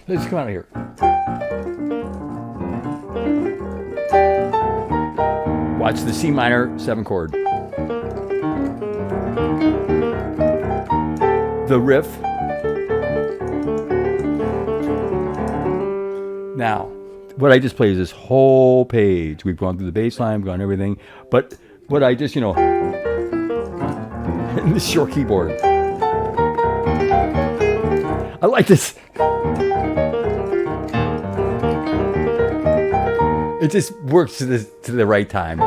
Let's come out of here. Watch the C minor 7 chord. The riff. Now, what I just played is this whole page. We've gone through the bass line, we've gone everything. But what I just, in this short keyboard. I like this. It just works to the right time.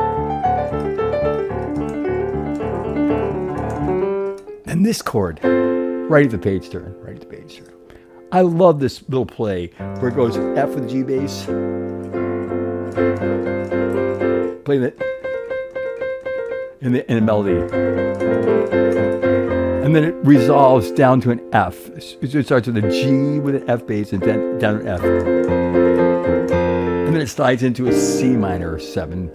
And this chord, right at the page turn, right at the page turn. I love this little play where it goes F with the G bass. Play that in the melody. And then it resolves down to an F. It starts with a G with an F bass and then down to an F. And then it slides into a C minor 7,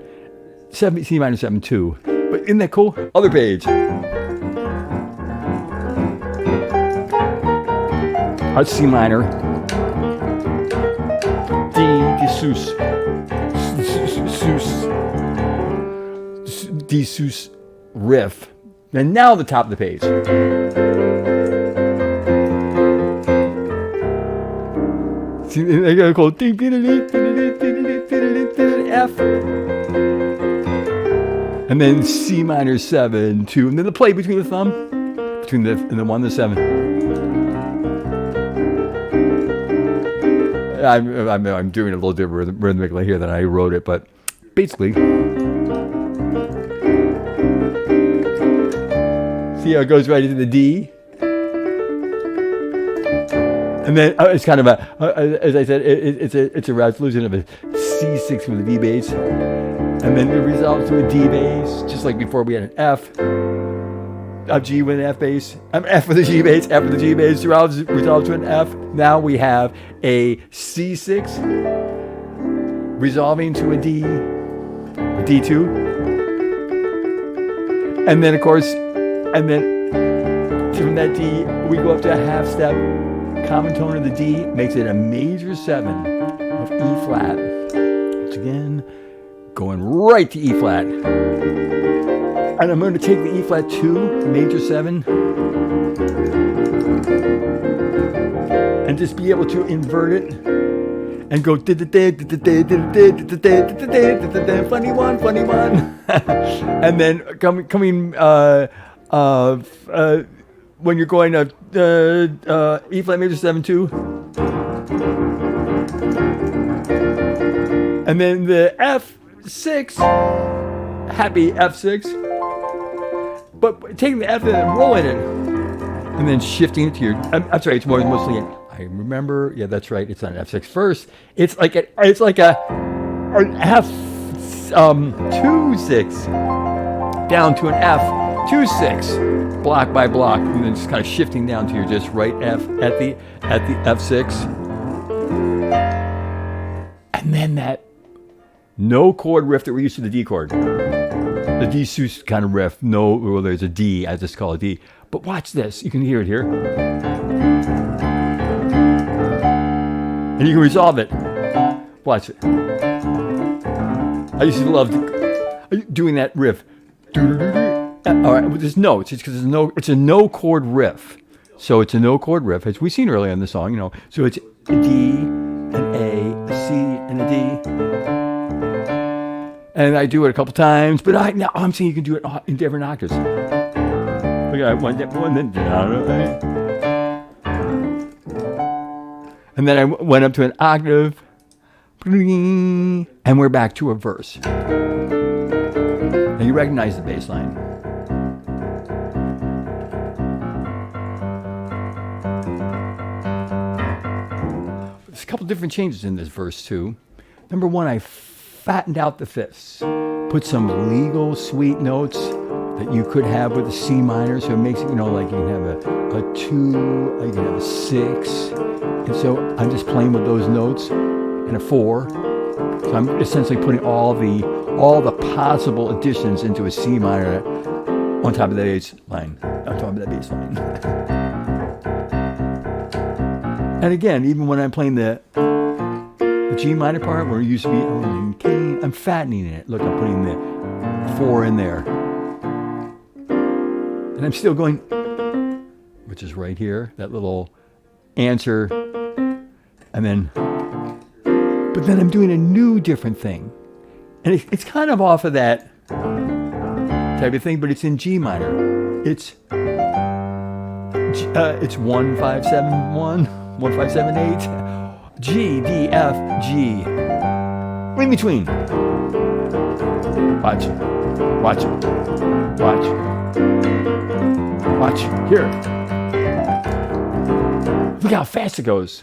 C minor 7 2. But isn't that cool? Other page. A C minor. D sus. D sus riff. And now the top of the page. See, they gotta go F. And then C minor 7 2. And then the play between the thumb, between the 1 and the 7. I'm doing a little bit rhythmically here than I wrote it, but basically. See how it goes right into the D? And then it's kind of as I said, it's a resolution of a C6 with a D bass. And then it resolves to a D bass, just like before we had an F. A G with an F bass. F with a G bass, F with a G bass, resolves to an F. Now we have a C6 resolving to a D, a D2. And then, of course, and then from that D, we go up to a half step. Common tone of the D makes it a major 7 of E flat. Once again, going right to E flat. And I'm going to take the E flat 2, major 7, and just be able to invert it and go funny one, funny one. And then coming when you're going to E flat major 7 2, and then the F6, happy F6, but taking the F and then rolling it, and then shifting it to your. I'm sorry, it's mostly an. I remember, yeah, that's right. It's not an F6 first. It's like an F2-6 down to an F2-6. Block by block, and then just kind of shifting down to your just right F at the F6, and then that no chord riff that we're used to, the D chord, the D sus kind of riff. No, well, there's a D. I just call it D. But watch this. You can hear it here, and you can resolve it. Watch it. I used to love doing that riff. All right, there's notes. It's because it's a no chord riff. So it's a no chord riff, as we've seen earlier in the song, So it's a D, an A, a C, and a D. And I do it a couple times, but now I'm saying you can do it in different octaves. Look at one, then down. And then I went up to an octave, and we're back to a verse. And you recognize the bass line. There's a couple different changes in this verse too. Number one, I fattened out the fifths, put some legal sweet notes that you could have with a C minor, so it makes it, like you can have a 2, you can have a 6, and so I'm just playing with those notes, and a 4. So I'm essentially putting all the possible additions into a C minor on top of that bass line, on top of that bass line. And again, even when I'm playing the G minor part, where it used to be Ellen Kane, I'm fattening it. Look, I'm putting the 4 in there. And I'm still going, which is right here, that little answer. And then, but then I'm doing a new different thing. And it's kind of off of that type of thing, but it's in G minor. It's 1 5 7 1, 1 5 7 8, G D F G. In between. Watch, watch, watch, watch. Here. Look how fast it goes.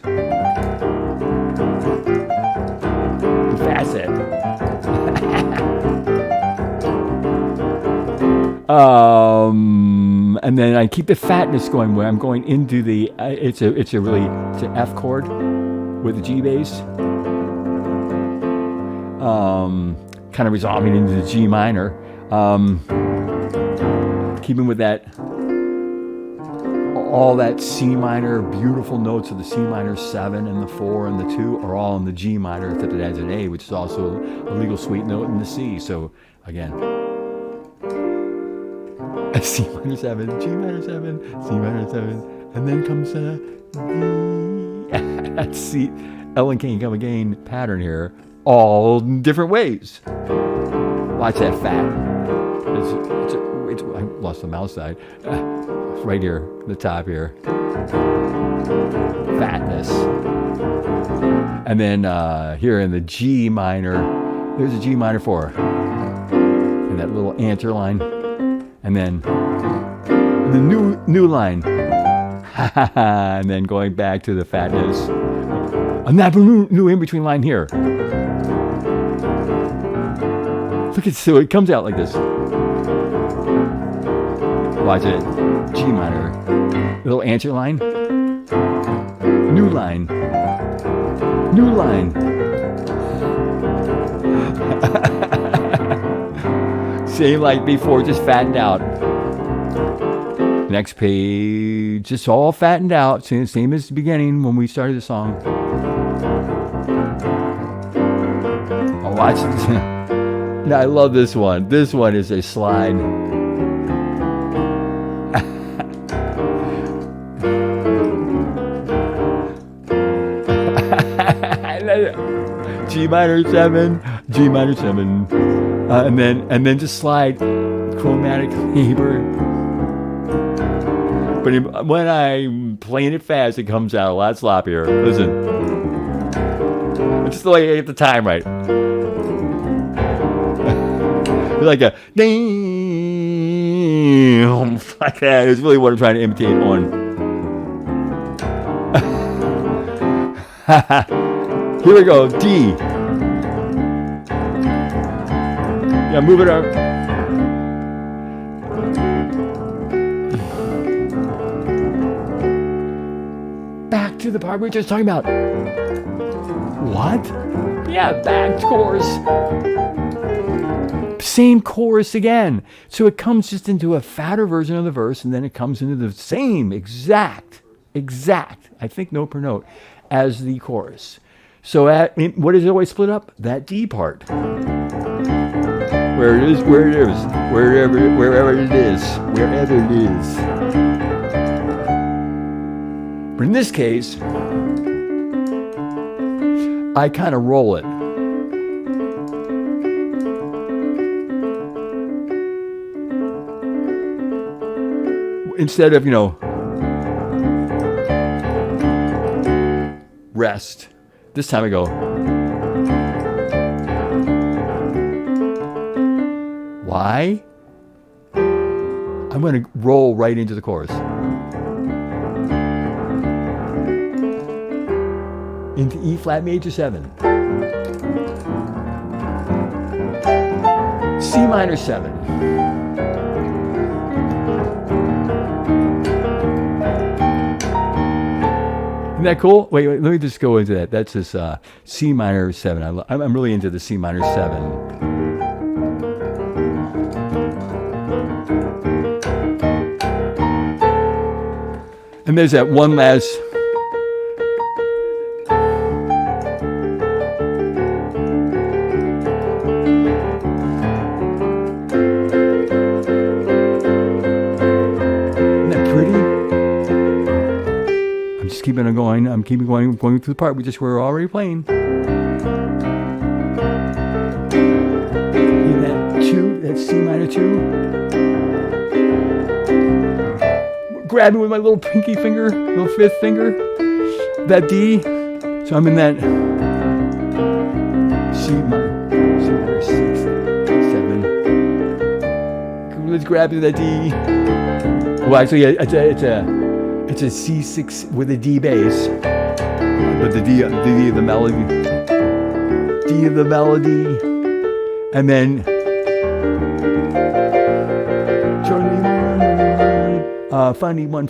Fast it. And then I keep the fatness going where I'm going into the it's an F chord with the G bass, kind of resolving into the G minor, keeping with that all that C minor beautiful notes of the C minor 7 and the 4 and the 2 are all in the G minor that it has an A, which is also a legal sweet note in the C. So again, a C minor 7, G minor 7, C minor 7, and then comes a D. That's C, Ellen Kane come again pattern here, all different ways. Watch that fat. I lost the mouse side. Right here, the top here. Fatness. And then here in the G minor, there's a G minor 4. And that little answer line. And then the new line. And then going back to the fatness. And that new in between line here. Look at, so it comes out like this. Watch it. G minor. Little answer line. New line. New line. Same like before, just fattened out. Next page, it's all fattened out. Same as the beginning when we started the song. Oh, watch this. I love this one. This one is a slide. G minor 7, G minor 7, and then just slide chromatically. But when I'm playing it fast, it comes out a lot sloppier. Listen, it's just the way I get the time right. It's like a ding, like that. It's really what I'm trying to imitate on. Here we go, D. Yeah, move it up. Back to the part we were just talking about. What? Yeah, back to chorus. Same chorus again. So it comes just into a fatter version of the verse, and then it comes into the same exact, I think note per note, as the chorus. So what is it always split up? That D part. Wherever it is. But in this case, I kind of roll it. Instead of, rest. This time I go. Why? I'm going to roll right into the chorus. Into E flat major 7. C minor 7. Isn't that cool? Wait, let me just go into that. That's this C minor 7. I'm really into the C minor 7. And there's that one last just keeping it going. I'm keeping going through the part we just were already playing. In that 2, that C minor 2. Grab it with my little pinky finger, little 5th finger. That D. So I'm in that C minor 6, 7. Let's grab that D. Well, actually, it's a C6 with a D bass, but the D of the melody, and then funny one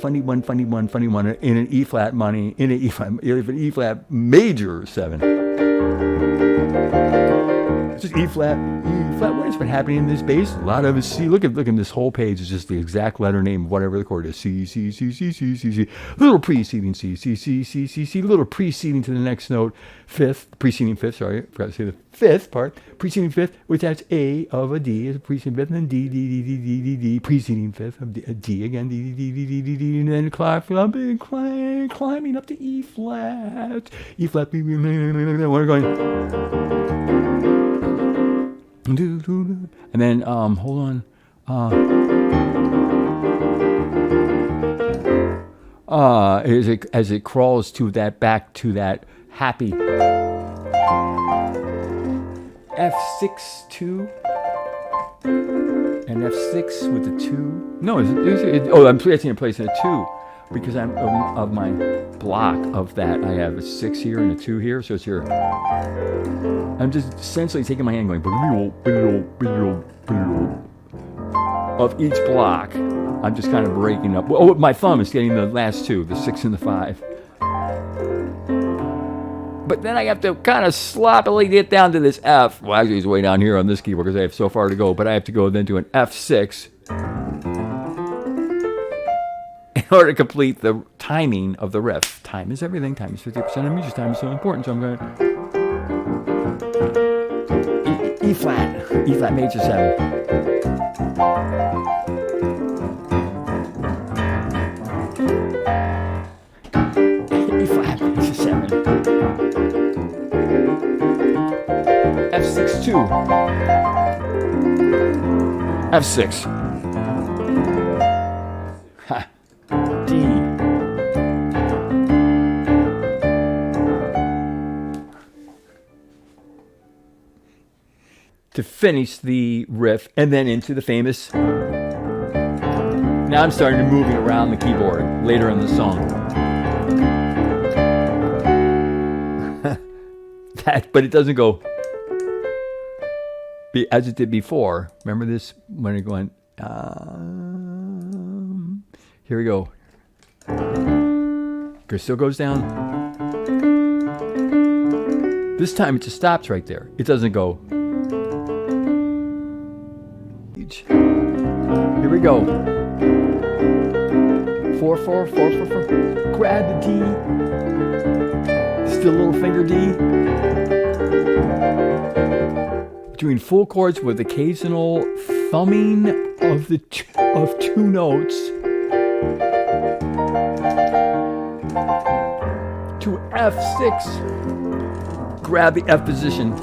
in an E flat money in an E flat major 7. It's just E flat. What's been happening in this bass? A lot of it C. Look at this whole page is just the exact letter name of whatever the chord is. C, C, C, C, C, C, C. Little preceding C, C, C, C, C, C. Little preceding to the next note. Preceding fifth. Sorry, forgot to say the 5th part. Preceding 5th, which that's A of a D is a preceding 5th, and then D, D, D, D, D, D, D. Preceding 5th of D again. D, D, D, D, D, D, and then climbing up to E flat. E flat. We're going. And then hold on. As it crawls to that back to that happy F6 2 and F6 with the 2. No, I'm placing a place in a 2 because I'm of my block of that. I have a 6 here and a 2 here, so it's here. I'm just essentially taking my hand going of each block. I'm just kind of breaking up. Oh, my thumb is getting the last 2, the 6 and the 5. But then I have to kind of sloppily get down to this F. Well, actually, it's way down here on this keyboard because I have so far to go. But I have to go then to an F6 in order to complete the timing of the riff. Time is everything. Time is 50% of music. Time is so important. So I'm going to E flat major 7. E flat major 7. F6 2. F6. Ha. D. To finish the riff, and then into the famous. Now I'm starting to move it around the keyboard later in the song. But it doesn't go as it did before. Remember this when it going. Here we go. It still goes down. This time it just stops right there. It doesn't go. Here we go. 4, 4, 4, 4, 4. Grab the D. Still little finger D. Doing full chords with occasional thumbing of the of 2 notes to F6. Grab the F position.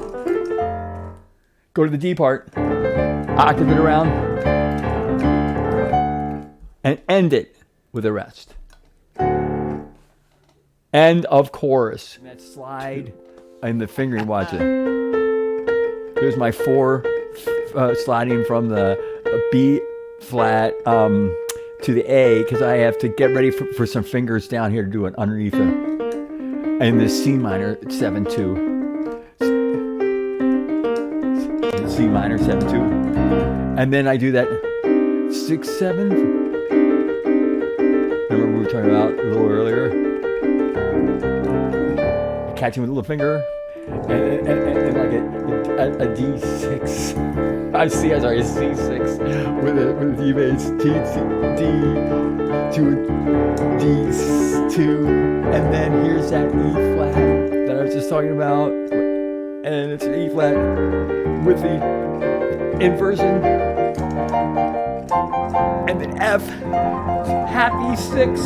Go to the D part. Octave it around. And end it with a rest. End of chorus. And that slide in the fingering, watch it. There's my 4 sliding from the B flat to the A because I have to get ready for some fingers down here to do it underneath it. And this C minor 7-2. C minor 7-2. And then I do that 6-7. Remember we were talking about a little earlier? Catching with a little finger. And like a D6. A C6 with a D bass. D to D2. And then here's that E flat that I was just talking about. And it's an E flat with the inversion. And then F happy 6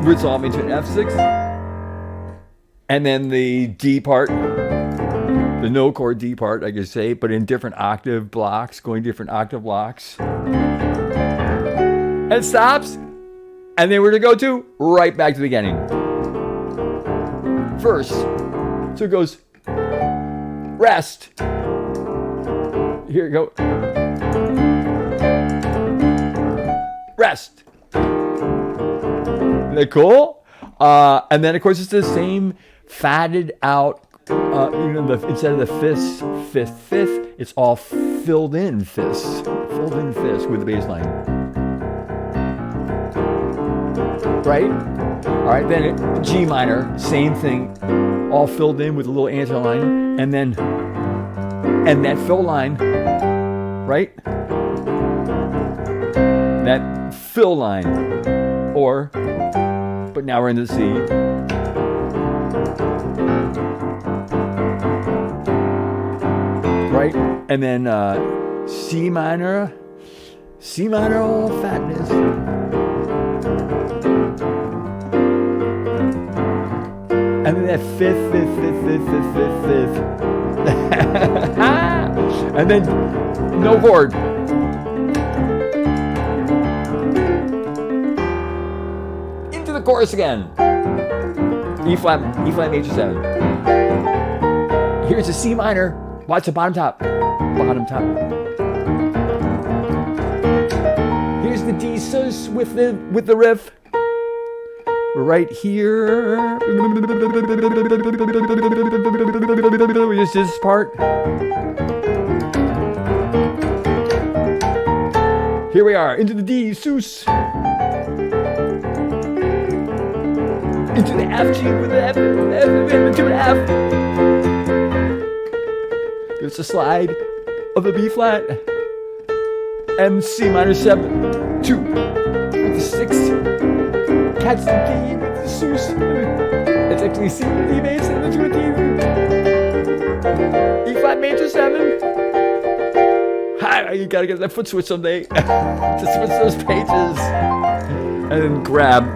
resolving to an F6. And then the D part, the no chord D part, I could say, but in different octave blocks, going different octave blocks. And it stops. And then we're going to go to right back to the beginning. First, so it goes rest. Here we go. Rest. Isn't that cool? And then, of course, it's the same fatted out, instead of the fifths, fifth, fifth, it's all filled in fifths with the bass line. Right? All right, then G minor, same thing, all filled in with a little answer line, and that fill line, right? That fill line, but now we're in the C. Right? And then C minor, all fatness. And then that fifth. And then no chord. Into the chorus again. E flat major 7. Here's a C minor. Watch the bottom top. Here's the D sus with the riff. We're right here. Just this part. Here we are, into the D, sus. Into the F, G with the F, into an F. There's a slide of the B flat. And C minor 7, 2, with the 6. Catch the D with the sus. It's actually C with D bass and the 2 with D. E flat major 7. Hi, you gotta get that foot switch someday to switch those pages. And then grab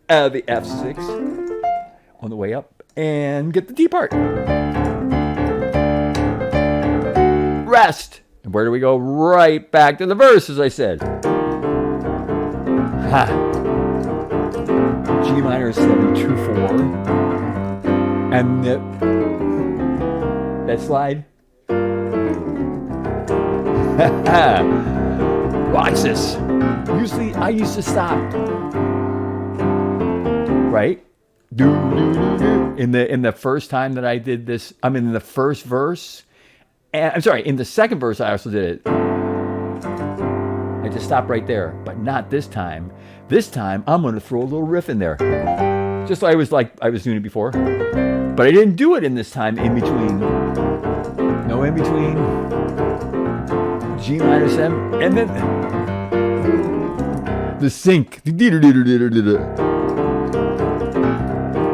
the F6 on the way up and get the D part. Rest. And where do we go? Right back to the verse, as I said. Ha. G minor 7, 2, 4. And that slide. Watch this. Usually I used to stop. Right? In the first time that I did this, in the first verse. And I'm sorry, in the second verse I also did it. I just stopped right there, but not this time. This time I'm going to throw a little riff in there, just like I was doing it before. But I didn't do it in this time in between. No in between. G minor 7, and then the sync.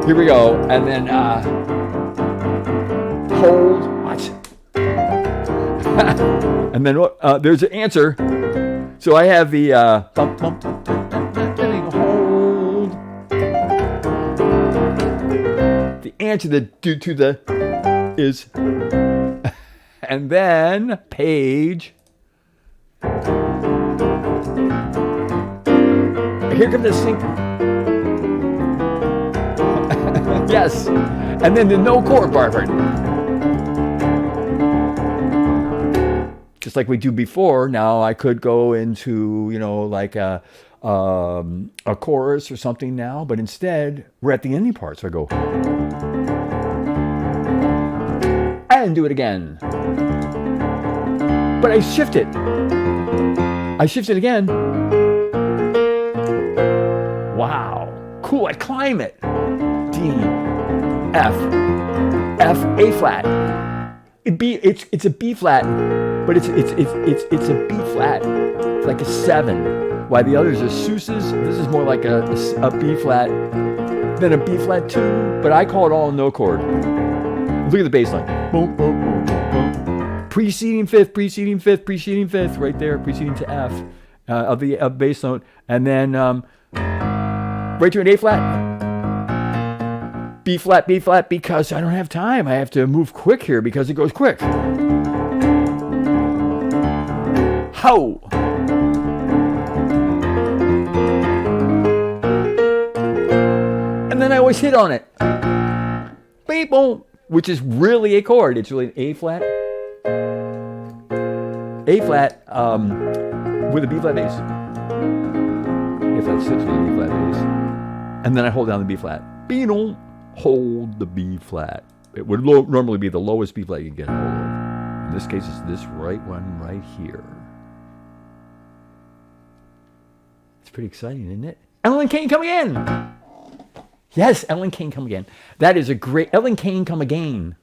Here we go, and then hold. Watch. And then there's an answer. So I have the hold. The answer to the is, and then page. Here comes the sync. Yes, and then the no chord part. Just like we do before, now I could go into, like a chorus or something now, but instead, we're at the ending part, so I go. And do it again. But I shift it. I shift it again. Wow. Cool, I climb it. D, F, A flat. It's a B flat, but it's a B flat. It's like a 7. While the others are suses, this is more like a B flat, then a B flat 2. But I call it all no chord. Look at the bass line. Boom, boom, boom, boom, boom. Preceding fifth, right there, preceding to F, of the bass note, and then right to an A flat, B flat, because I don't have time. I have to move quick here because it goes quick. How? And then I always hit on it. Beep, boom, which is really a chord. It's really an A flat with a B flat bass. A flat 6 with a B flat bass. And then I hold down the B flat. Beano, hold the B flat. It would normally be the lowest B flat you can get hold of. In this case, it's this right one right here. It's pretty exciting, isn't it? Ellen Kane come again. Yes, Ellen Kane come again. That is a great Ellen Kane come again.